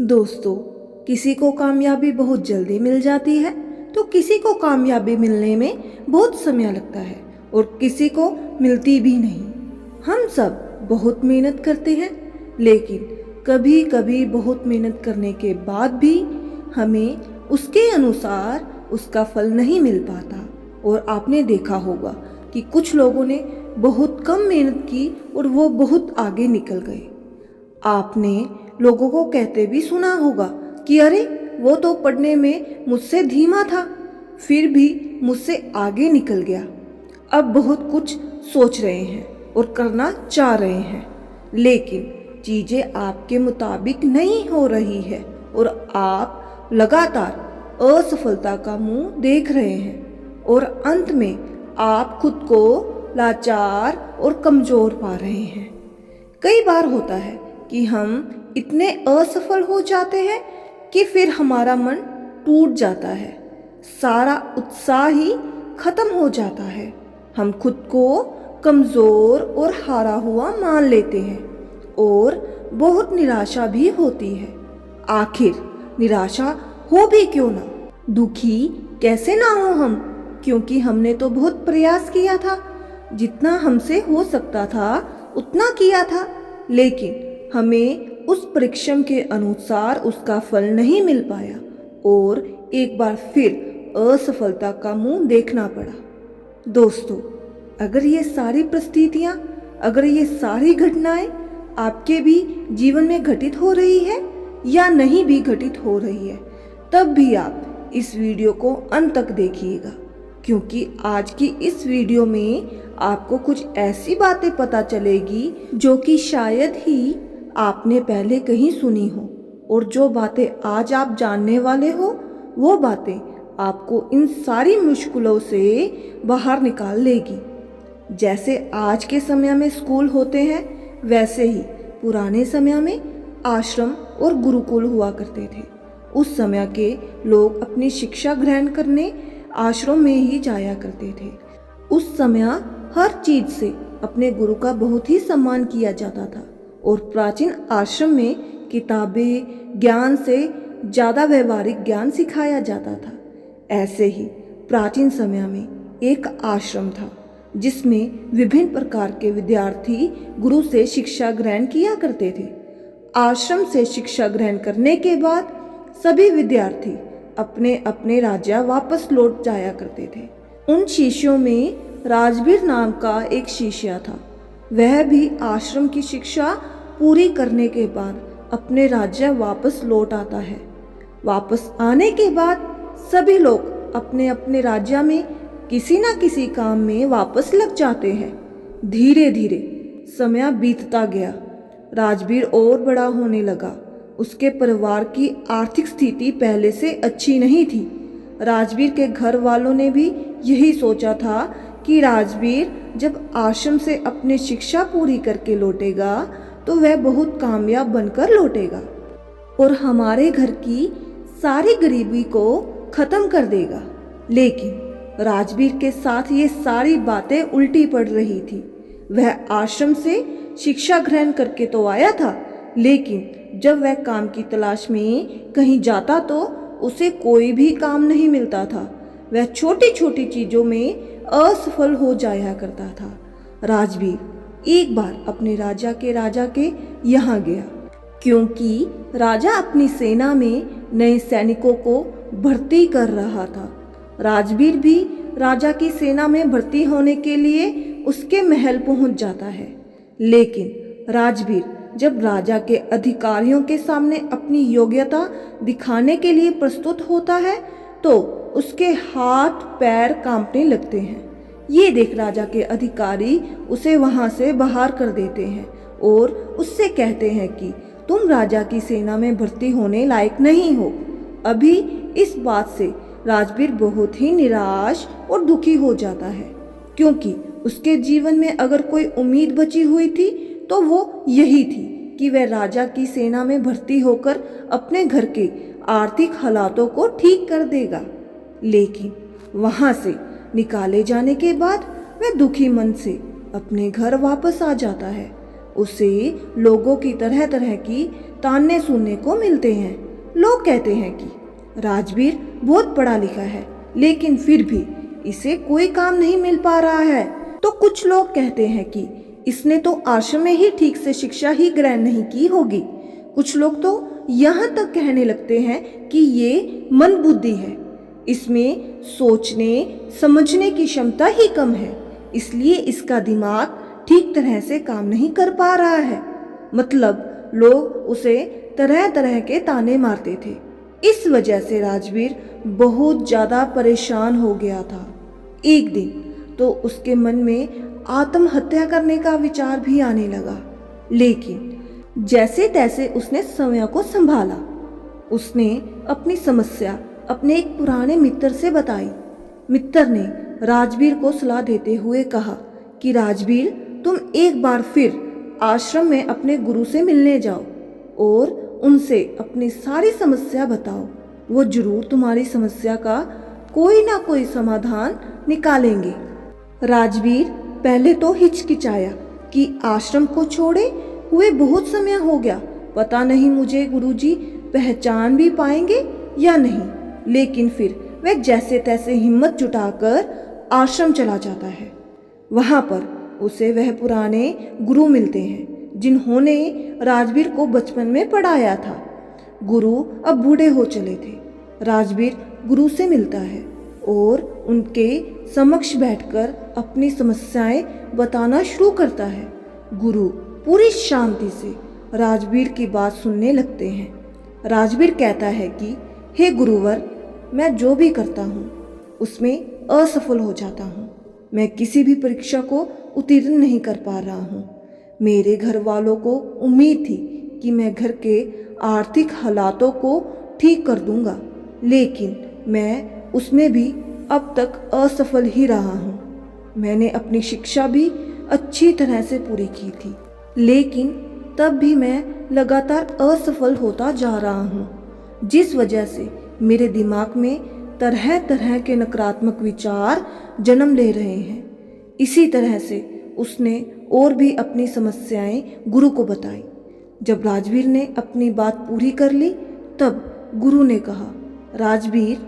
दोस्तों, किसी को कामयाबी बहुत जल्दी मिल जाती है तो किसी को कामयाबी मिलने में बहुत समय लगता है और किसी को मिलती भी नहीं। हम सब बहुत मेहनत करते हैं, लेकिन कभी कभी बहुत मेहनत करने के बाद भी हमें उसके अनुसार उसका फल नहीं मिल पाता। और आपने देखा होगा कि कुछ लोगों ने बहुत कम मेहनत की और वो बहुत आगे निकल गए। आपने लोगों को कहते भी सुना होगा कि अरे वो तो पढ़ने में मुझसे धीमा था, फिर भी मुझसे आगे निकल गया। अब बहुत कुछ सोच रहे हैं और करना चाह रहे हैं, लेकिन चीज़ें आपके मुताबिक नहीं हो रही है और आप लगातार असफलता का मुंह देख रहे हैं और अंत में आप खुद को लाचार और कमज़ोर पा रहे हैं। कई बार होता है कि हम इतने असफल हो जाते हैं कि फिर हमारा मन टूट जाता है, सारा उत्साह ही खत्म हो जाता है। हम खुद को कमज़ोर और हारा हुआ मान लेते हैं और बहुत निराशा भी होती है। आखिर निराशा हो भी क्यों ना, दुखी कैसे ना हो हम, क्योंकि हमने तो बहुत प्रयास किया था, जितना हमसे हो सकता था उतना किया था, लेकिन हमें उस परिश्रम के अनुसार उसका फल नहीं मिल पाया और एक बार फिर असफलता का मुंह देखना पड़ा। दोस्तों, अगर ये सारी परिस्थितियाँ, अगर ये सारी घटनाएं आपके भी जीवन में घटित हो रही है या नहीं भी घटित हो रही है, तब भी आप इस वीडियो को अंत तक देखिएगा, क्योंकि आज की इस वीडियो में आपको कुछ ऐसी बातें पता चलेगी जो कि शायद ही आपने पहले कहीं सुनी हो, और जो बातें आज आप जानने वाले हो वो बातें आपको इन सारी मुश्किलों से बाहर निकाल लेगी। जैसे आज के समय में स्कूल होते हैं, वैसे ही पुराने समय में आश्रम और गुरुकुल हुआ करते थे। उस समय के लोग अपनी शिक्षा ग्रहण करने आश्रम में ही जाया करते थे। उस समय हर चीज से अपने गुरु का बहुत ही सम्मान किया जाता था और प्राचीन आश्रम में किताबें ज्ञान से ज़्यादा व्यवहारिक ज्ञान सिखाया जाता था। ऐसे ही प्राचीन समय में एक आश्रम था जिसमें विभिन्न प्रकार के विद्यार्थी गुरु से शिक्षा ग्रहण किया करते थे। आश्रम से शिक्षा ग्रहण करने के बाद सभी विद्यार्थी अपने अपने राज्य वापस लौट जाया करते थे। उन शिष्यों में राजवीर नाम का एक शिष्य था। वह भी आश्रम की शिक्षा पूरी करने के बाद अपने राज्य वापस लौट आता है। वापस आने के बाद सभी लोग अपने अपने राज्य में किसी न किसी काम में वापस लग जाते हैं। धीरे धीरे समय बीतता गया। राजवीर और बड़ा होने लगा। उसके परिवार की आर्थिक स्थिति पहले से अच्छी नहीं थी। राजवीर के घर वालों ने भी यही सोचा था कि राजवीर जब आश्रम से अपनी शिक्षा पूरी करके लौटेगा तो वह बहुत कामयाब बनकर लौटेगा और हमारे घर की सारी गरीबी को खत्म कर देगा। लेकिन राजवीर के साथ ये सारी बातें उल्टी पड़ रही थी। वह आश्रम से शिक्षा ग्रहण करके तो आया था, लेकिन जब वह काम की तलाश में कहीं जाता तो उसे कोई भी काम नहीं मिलता था। वह छोटी छोटी चीज़ों में असफल हो जाया करता था। राजवीर एक बार अपने राजा के यहाँ गया, क्योंकि राजा अपनी सेना में नए सैनिकों को भर्ती कर रहा था। राजवीर भी राजा की सेना में भर्ती होने के लिए उसके महल पहुंच जाता है। लेकिन राजवीर जब राजा के अधिकारियों के सामने अपनी योग्यता दिखाने के लिए प्रस्तुत होता है तो उसके हाथ पैर कांपने लगते हैं। ये देख राजा के अधिकारी उसे वहां से बाहर कर देते हैं और उससे कहते हैं कि तुम राजा की सेना में भर्ती होने लायक नहीं हो। अभी इस बात से राजवीर बहुत ही निराश और दुखी हो जाता है, क्योंकि उसके जीवन में अगर कोई उम्मीद बची हुई थी तो वो यही थी कि वह राजा की सेना में भर्ती होकर अपने घर के आर्थिक हालातों को ठीक कर देगा। लेकिन वहां से निकाले जाने के बाद वह दुखी मन से अपने घर वापस आ जाता है। उसे लोगों की तरह तरह की ताने सुनने को मिलते हैं। लोग कहते हैं कि राजवीर बहुत पढ़ा लिखा है, लेकिन फिर भी इसे कोई काम नहीं मिल पा रहा है। तो कुछ लोग कहते हैं कि इसने तो आश्रम में ही ठीक से शिक्षा ही ग्रहण नहीं की होगी। कुछ लोग तो यहाँ तक कहने लगते हैं कि ये मंदबुद्धि है, इसमें सोचने समझने की क्षमता ही कम है, इसलिए इसका दिमाग ठीक तरह से काम नहीं कर पा रहा है। मतलब लोग उसे तरह तरह के ताने मारते थे। इस वजह से राजवीर बहुत ज़्यादा परेशान हो गया था। एक दिन तो उसके मन में आत्महत्या करने का विचार भी आने लगा, लेकिन जैसे तैसे उसने समय को संभाला। उसने अपनी समस्या अपने एक पुराने मित्र से बताई। मित्र ने राजवीर को सलाह देते हुए कहा कि राजवीर, तुम एक बार फिर आश्रम में अपने गुरु से मिलने जाओ और उनसे अपनी सारी समस्या बताओ। वो जरूर तुम्हारी समस्या का कोई ना कोई समाधान निकालेंगे। राजवीर पहले तो हिचकिचाया कि आश्रम को छोड़े हुए बहुत समय हो गया, पता नहीं मुझे गुरुजी पहचान भी पाएंगे या नहीं। लेकिन फिर वह जैसे तैसे हिम्मत जुटाकर आश्रम चला जाता है। वहाँ पर उसे वह पुराने गुरु मिलते हैं जिन्होंने राजवीर को बचपन में पढ़ाया था। गुरु अब बूढ़े हो चले थे। राजवीर गुरु से मिलता है और उनके समक्ष बैठकर अपनी समस्याएं बताना शुरू करता है। गुरु पूरी शांति से राजवीर की बात सुनने लगते हैं। राजवीर कहता है कि हे गुरुवर, मैं जो भी करता हूँ उसमें असफल हो जाता हूँ। मैं किसी भी परीक्षा को उत्तीर्ण नहीं कर पा रहा हूँ। मेरे घर वालों को उम्मीद थी कि मैं घर के आर्थिक हालातों को ठीक कर दूंगा, लेकिन मैं उसमें भी अब तक असफल ही रहा हूँ। मैंने अपनी शिक्षा भी अच्छी तरह से पूरी की थी, लेकिन तब भी मैं लगातार असफल होता जा रहा हूँ, जिस वजह से मेरे दिमाग में तरह तरह के नकारात्मक विचार जन्म ले रहे हैं। इसी तरह से उसने और भी अपनी समस्याएं गुरु को बताई। जब राजवीर ने अपनी बात पूरी कर ली, तब गुरु ने कहा, राजवीर,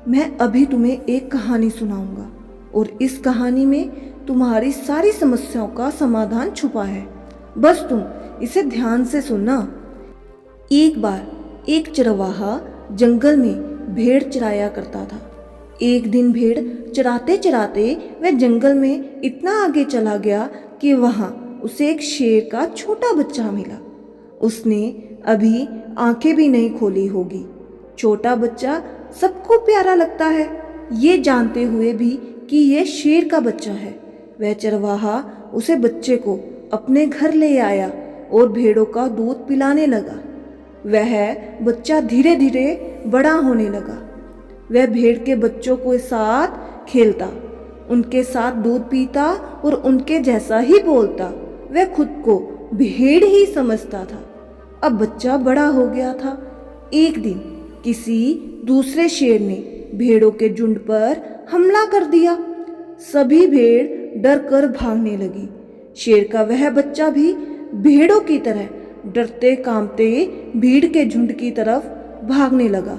मैं अभी तुम्हें एक कहानी सुनाऊंगा और इस कहानी में तुम्हारी सारी समस्याओं का समाधान छुपा है। बस तुम इसे ध्यान से सुनना। एक बार एक चरवाहा जंगल में भेड़ चराया करता था। एक दिन भेड़ चराते चराते वह जंगल में इतना आगे चला गया कि वहां उसे एक शेर का छोटा बच्चा मिला। उसने अभी आंखें भी नहीं खोली होगी। छोटा बच्चा सबको प्यारा लगता है, ये जानते हुए भी कि यह शेर का बच्चा है। वह चरवाहा उसे बच्चे को अपने घर ले आया और भेड़ों का दूध पिलाने लगा। वह बच्चा धीरे धीरे बड़ा होने लगा। वह भेड़ के बच्चों के साथ खेलता, उनके साथ दूध पीता और उनके जैसा ही बोलता। वह खुद को भेड़ ही समझता था। अब बच्चा बड़ा हो गया था। एक दिन किसी दूसरे शेर ने भेड़ों के झुंड पर हमला कर दिया। सभी भेड़ डर कर भागने लगी। शेर का वह बच्चा भी भेड़ों की तरह डरते कांपते भीड़ के झुंड की तरफ भागने लगा।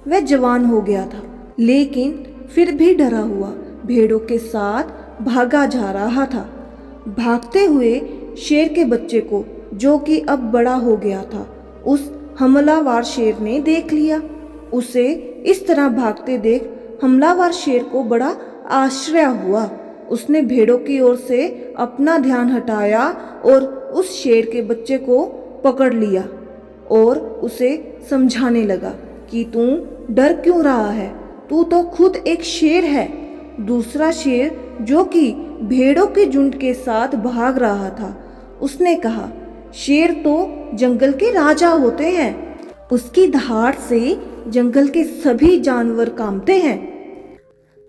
वह जवान हो गया था, लेकिन फिर भी डरा हुआ भेड़ों के साथ भागा जा रहा था। भागते हुए शेर के बच्चे को, जो कि अब बड़ा हो गया था, उस हमलावर शेर ने देख लिया। उसे इस तरह भागते देख हमलावर शेर को बड़ा आश्चर्य हुआ। उसने भेड़ों की ओर से अपना ध्यान हटाया और उस शेर के बच्चे को पकड़ लिया और उसे समझाने लगा कि तू डर क्यों रहा है, तू तो खुद एक शेर है। दूसरा शेर, जो कि भेड़ों के झुंड के साथ भाग रहा था, उसने कहा, शेर तो जंगल के राजा होते हैं, उसकी दहाड़ से जंगल के सभी जानवर कांपते हैं।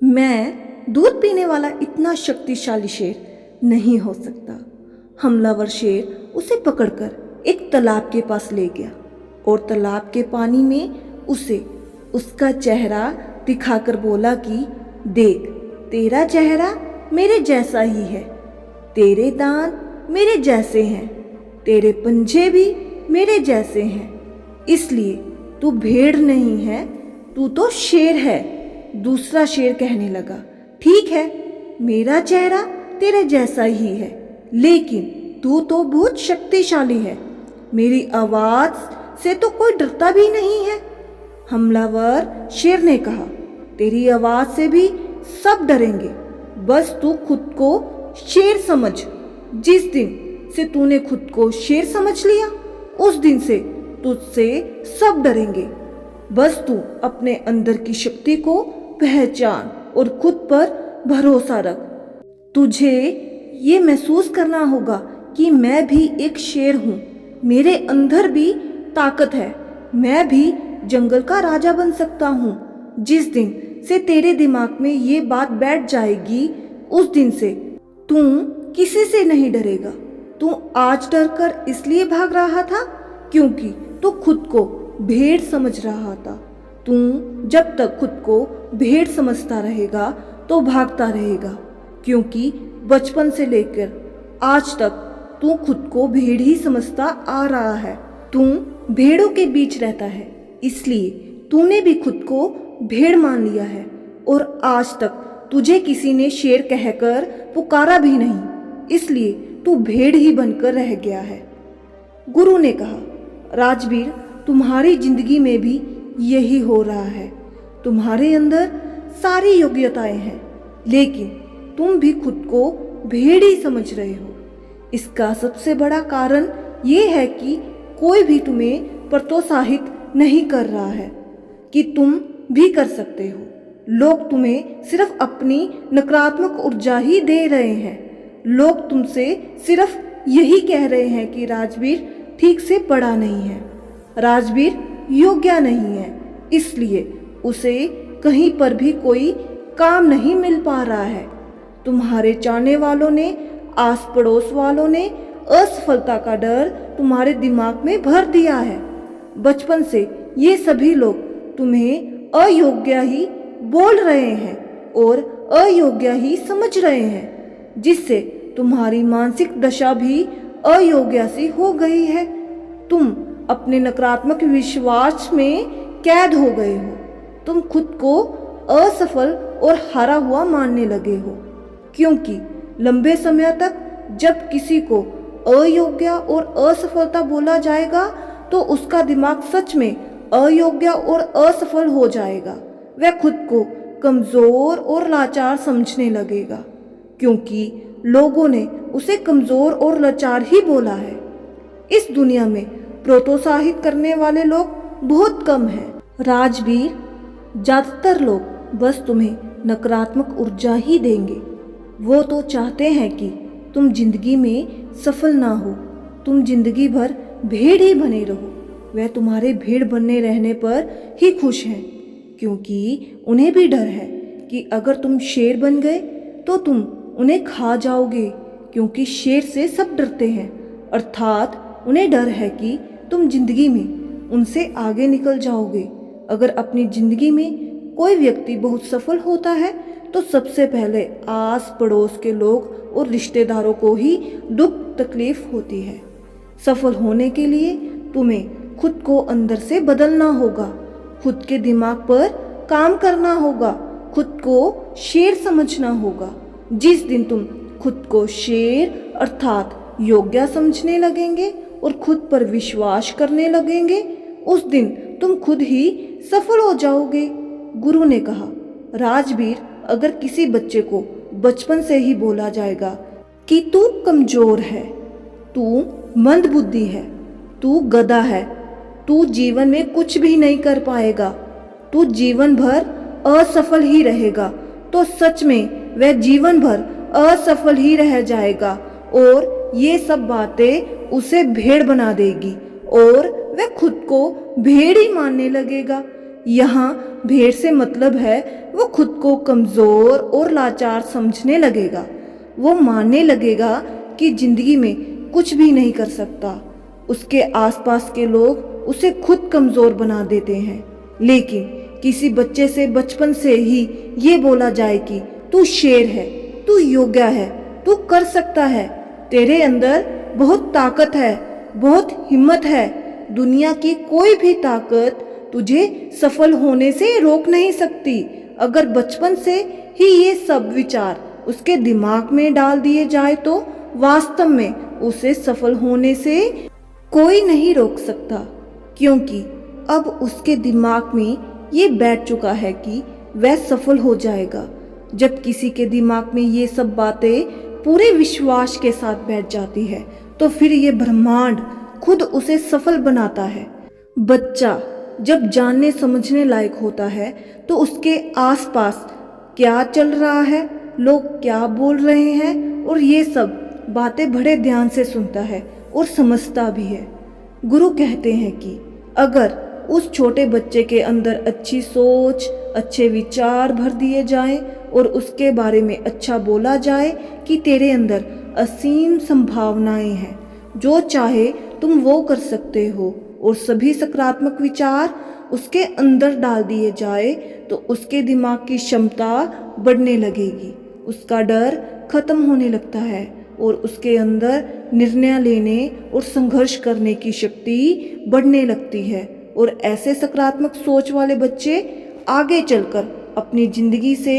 मैं दूध पीने वाला इतना शक्तिशाली शेर नहीं हो सकता। हमलावर शेर उसे पकड़कर एक तालाब के पास ले गया और तालाब के पानी में उसे उसका चेहरा दिखाकर बोला कि देख, तेरा चेहरा मेरे जैसा ही है, तेरे दांत मेरे जैसे हैं तेरे पंजे भी मेरे जैसे हैं, इसलिए तू भेड़ नहीं है, तू तो शेर है। दूसरा शेर कहने लगा, ठीक है, मेरा चेहरा तेरे जैसा ही है, लेकिन तू तो बहुत शक्तिशाली है। मेरी आवाज से तो कोई डरता भी नहीं है। हमलावर शेर ने कहा, तेरी आवाज से भी सब डरेंगे, बस तू खुद को शेर समझ। जिस दिन से तूने खुद को शेर समझ लिया, उस दिन से तुझसे सब डरेंगे। बस तू अपने अंदर की शक्ति को पहचान और खुद पर भरोसा रख। तुझे ये महसूस करना होगा कि मैं भी एक शेर हूँ, मेरे अंदर भी ताकत है, मैं भी जंगल का राजा बन सकता हूँ। जिस दिन से तेरे दिमाग में ये बात बैठ जाएगी, उस दिन से तू किसी से नहीं डरेगा। तू आज डर कर इसलिए भाग रहा था क्योंकि तू खुद को भेड़ समझ रहा था। तू जब तक खुद को भेड़ समझता रहेगा तो भागता रहेगा, क्योंकि बचपन से लेकर आज तक तू खुद को भेड़ ही समझता आ रहा है। तू भेड़ों के बीच रहता है, इसलिए तूने भी खुद को भेड़ मान लिया है और आज तक तुझे किसी ने शेर कहकर पुकारा भी नहीं, इसलिए तू भेड़ ही बनकर रह गया है। गुरु ने कहा, राजवीर, तुम्हारी जिंदगी में भी यही हो रहा है। तुम्हारे अंदर सारी योग्यताएं हैं, लेकिन तुम भी खुद को भेड़ ही समझ रहे हो। इसका सबसे बड़ा कारण ये है कि कोई भी तुम्हें प्रोत्साहित नहीं कर रहा है कि तुम भी कर सकते हो। लोग तुम्हें सिर्फ अपनी नकारात्मक ऊर्जा ही दे रहे हैं। लोग तुमसे सिर्फ यही कह रहे हैं कि राजवीर ठीक से पढ़ा नहीं है, राजवीर योग्य नहीं है, इसलिए उसे कहीं पर भी कोई काम नहीं मिल पा रहा है। तुम्हारे चाहने वालों ने, आस पड़ोस वालों ने असफलता का डर तुम्हारे दिमाग में भर दिया है। बचपन से ये सभी लोग तुम्हें अयोग्य ही बोल रहे हैं और अयोग्य ही समझ रहे हैं, जिससे तुम्हारी मानसिक दशा भी अयोग्य सी हो गई है। तुम अपने नकारात्मक विश्वास में कैद हो गए हो। तुम खुद को असफल और हारा हुआ मानने लगे हो, क्योंकि लंबे समय तक जब किसी को अयोग्य और असफलता बोला जाएगा तो उसका दिमाग सच में अयोग्य और असफल हो जाएगा। वह खुद को कमजोर और लाचार समझने लगेगा, क्योंकि लोगों ने उसे कमजोर और लाचार ही बोला है। इस दुनिया में प्रोत्साहित करने वाले लोग बहुत कम हैं। राजवीर, ज्यादातर लोग बस तुम्हें नकारात्मक ऊर्जा ही देंगे। वो तो चाहते हैं कि तुम जिंदगी में सफल ना हो, तुम जिंदगी भर भेड़ ही बने रहो। वह तुम्हारे भेड़ बनने रहने पर ही खुश हैं, क्योंकि उन्हें भी डर है कि अगर तुम शेर बन गए तो तुम उन्हें खा जाओगे, क्योंकि शेर से सब डरते हैं। अर्थात उन्हें डर है कि तुम जिंदगी में उनसे आगे निकल जाओगे। अगर अपनी जिंदगी में कोई व्यक्ति बहुत सफल होता है तो सबसे पहले आस पड़ोस के लोग और रिश्तेदारों को ही दुख तकलीफ होती है। सफल होने के लिए तुम्हें खुद को अंदर से बदलना होगा, खुद के दिमाग पर काम करना होगा, खुद को शेर समझना होगा। जिस दिन तुम खुद को शेर अर्थात योग्य समझने लगेंगे और खुद पर विश्वास करने लगेंगे, उस दिन तुम खुद ही सफल हो जाओगे। गुरु ने कहा, राजवीर, अगर किसी बच्चे को बचपन से ही बोला जाएगा कि तू कमजोर है, तू मंदबुद्धि है, तू गधा है, तू जीवन में कुछ भी नहीं कर पाएगा, तू जीवन भर असफल ही रहेगा, तो सच में वह जीवन भर असफल ही रह जाएगा और ये सब बातें उसे भेड़ बना देगी और वह खुद को भेड़ ही मानने लगेगा। यहाँ भेड़ से मतलब है वो खुद को कमजोर और लाचार समझने लगेगा। वो मानने लगेगा कि जिंदगी में कुछ भी नहीं कर सकता। उसके आसपास के लोग उसे खुद कमजोर बना देते हैं। लेकिन किसी बच्चे से बचपन से ही ये बोला जाए कि तू शेर है, तू योग्य है, तू कर सकता है, तेरे अंदर बहुत ताकत है, बहुत हिम्मत है। दुनिया की कोई भी ताकत तुझे सफल होने से रोक नहीं सकती। अगर बचपन से ही ये सब विचार उसके दिमाग में डाल दिए जाए तो वास्तव में उसे सफल होने से कोई नहीं रोक सकता, क्योंकि अब उसके दिमाग में ये बैठ चुका है कि वह सफल हो जाएगा। जब किसी के दिमाग में ये सब बातें पूरे विश्वास के साथ बैठ जाती है तो फिर ये ब्रह्मांड खुद उसे सफल बनाता है। बच्चा जब जानने समझने लायक होता है तो उसके आसपास क्या चल रहा है, लोग क्या बोल रहे हैं, और ये सब बातें बड़े ध्यान से सुनता है और समझता भी है। गुरु कहते हैं कि अगर उस छोटे बच्चे के अंदर अच्छी सोच, अच्छे विचार भर दिए जाएं और उसके बारे में अच्छा बोला जाए कि तेरे अंदर असीम संभावनाएं हैं, जो चाहे तुम वो कर सकते हो, और सभी सकारात्मक विचार उसके अंदर डाल दिए जाए तो उसके दिमाग की क्षमता बढ़ने लगेगी, उसका डर खत्म होने लगता है और उसके अंदर निर्णय लेने और संघर्ष करने की शक्ति बढ़ने लगती है। और ऐसे सकारात्मक सोच वाले बच्चे आगे चलकर अपनी जिंदगी से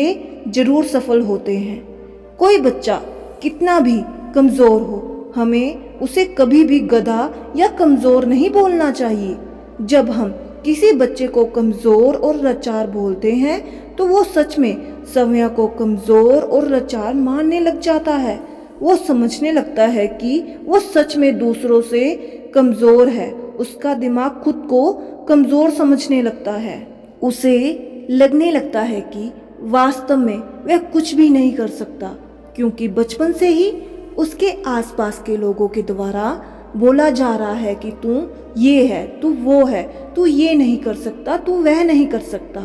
जरूर सफल होते हैं। कोई बच्चा कितना भी कमज़ोर हो, हमें उसे कभी भी गधा या कमज़ोर नहीं बोलना चाहिए। जब हम किसी बच्चे को कमज़ोर और लाचार बोलते हैं तो वो सच में सव्या को कमज़ोर और लाचार मानने लग जाता है। वो समझने लगता है कि वो सच में दूसरों से कमज़ोर है। उसका दिमाग खुद को कमज़ोर समझने लगता है। उसे लगने लगता है कि वास्तव में वह कुछ भी नहीं कर सकता, क्योंकि बचपन से ही उसके आसपास के लोगों के द्वारा बोला जा रहा है कि तू ये है, तू वो है, तू ये नहीं कर सकता, तू वह नहीं कर सकता।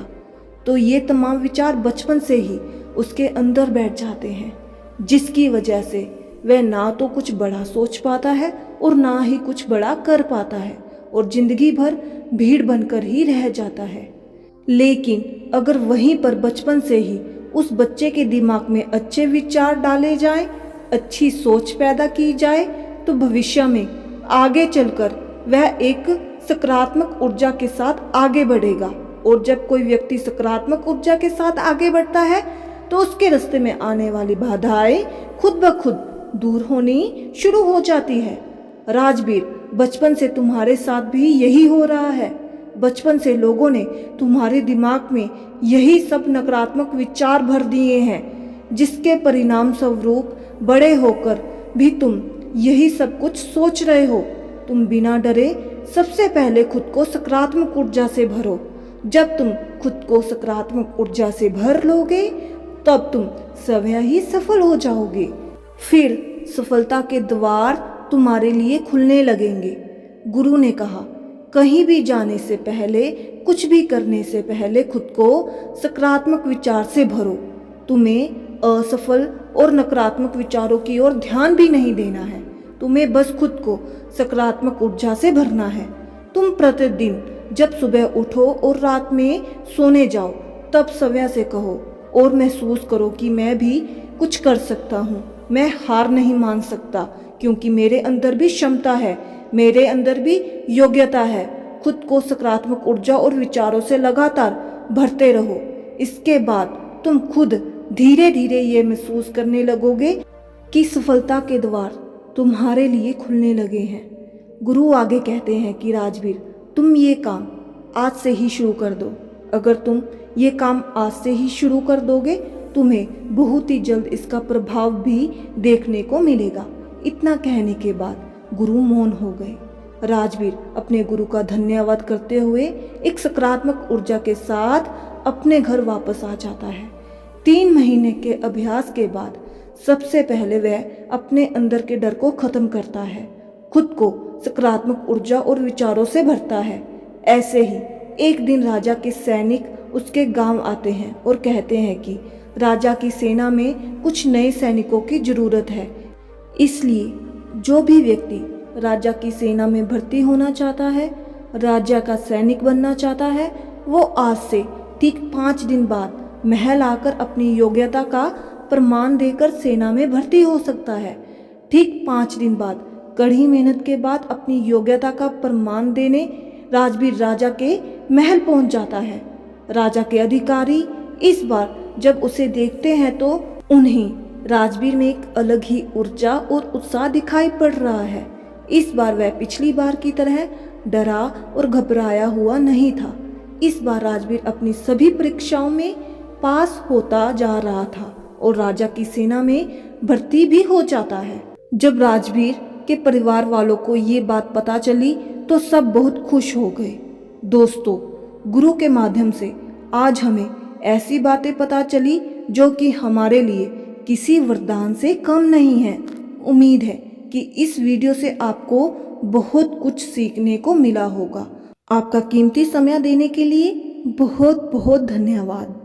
तो ये तमाम विचार बचपन से ही उसके अंदर बैठ जाते हैं, जिसकी वजह से वह ना तो कुछ बड़ा सोच पाता है और ना ही कुछ बड़ा कर पाता है, और जिंदगी भर भीड़ बनकर ही रह जाता है। लेकिन अगर वहीं पर बचपन से ही उस बच्चे के दिमाग में अच्छे विचार डाले जाएं, अच्छी सोच पैदा की जाए, तो भविष्य में आगे चलकर वह एक सकारात्मक ऊर्जा के साथ आगे बढ़ेगा। और जब कोई व्यक्ति सकारात्मक ऊर्जा के साथ आगे बढ़ता है तो उसके रास्ते में आने वाली बाधाएं खुद ब खुद दूर होनी शुरू हो जाती है। राजवीर, बचपन से तुम्हारे साथ भी यही हो रहा है। बचपन से लोगों ने तुम्हारे दिमाग में यही सब नकारात्मक विचार भर दिए हैं, जिसके परिणाम स्वरूप बड़े होकर भी तुम यही सब कुछ सोच रहे हो। तुम बिना डरे सबसे पहले खुद को सकारात्मक ऊर्जा से भरो। जब तुम खुद को सकारात्मक ऊर्जा से भर लोगे तब तुम स्वयं ही सफल हो जाओगे। फिर सफलता के द्वार तुम्हारे लिए खुलने लगेंगे। गुरु ने कहा, कहीं भी जाने से पहले, कुछ भी करने से पहले खुद को सकारात्मक विचार से भरो। तुम्हें असफल और नकारात्मक विचारों की ओर ध्यान भी नहीं देना है। तुम्हें बस खुद को सकारात्मक ऊर्जा से भरना है। तुम प्रतिदिन जब सुबह उठो और रात में सोने जाओ तब स्वयं से कहो और महसूस करो कि मैं भी कुछ कर सकता हूँ, मैं हार नहीं मान सकता, क्योंकि मेरे अंदर भी क्षमता है, मेरे अंदर भी योग्यता है। खुद को सकारात्मक ऊर्जा और विचारों से लगातार भरते रहो। इसके बाद तुम खुद धीरे धीरे ये महसूस करने लगोगे कि सफलता के द्वार तुम्हारे लिए खुलने लगे हैं। गुरु आगे कहते हैं कि राजवीर, तुम ये काम आज से ही शुरू कर दो। अगर तुम ये काम आज से ही शुरू कर दोगे तुम्हें बहुत ही जल्द इसका प्रभाव भी देखने को मिलेगा। इतना कहने के बाद गुरु मौन हो गए। राजवीर अपने गुरु का धन्यवाद करते हुए एक सकारात्मक ऊर्जा के साथ अपने घर वापस आ जाता है। 3 महीने के अभ्यास के बाद सबसे पहले वह अपने अंदर के डर को खत्म करता है, खुद को सकारात्मक ऊर्जा और विचारों से भरता है। ऐसे ही एक दिन राजा के सैनिक उसके गांव आते हैं और कहते हैं कि राजा की सेना में कुछ नए सैनिकों की जरूरत है, इसलिए जो भी व्यक्ति राजा की सेना में भर्ती होना चाहता है, राजा का सैनिक बनना चाहता है, वो आज से ठीक 5 दिन बाद महल आकर अपनी योग्यता का प्रमाण देकर सेना में भर्ती हो सकता है। ठीक 5 दिन बाद कड़ी मेहनत के बाद अपनी योग्यता का प्रमाण देने राजवीर राजा के महल पहुंच जाता है। राजा के अधिकारी इस बार जब उसे देखते हैं तो उन्हें राजवीर में एक अलग ही ऊर्जा और उत्साह दिखाई पड़ रहा है। इस बार वह पिछली बार की तरह डरा और घबराया हुआ नहीं था। इस बार राजवीर अपनी सभी परीक्षाओं में पास होता जा रहा था और राजा की सेना में भर्ती भी हो जाता है। जब राजवीर के परिवार वालों को ये बात पता चली तो सब बहुत खुश हो गए। दोस्तों, गुरु के माध्यम से आज हमें ऐसी बातें पता चली जो कि हमारे लिए किसी वरदान से कम नहीं है। उम्मीद है कि इस वीडियो से आपको बहुत कुछ सीखने को मिला होगा। आपका कीमती समय देने के लिए बहुत बहुत धन्यवाद।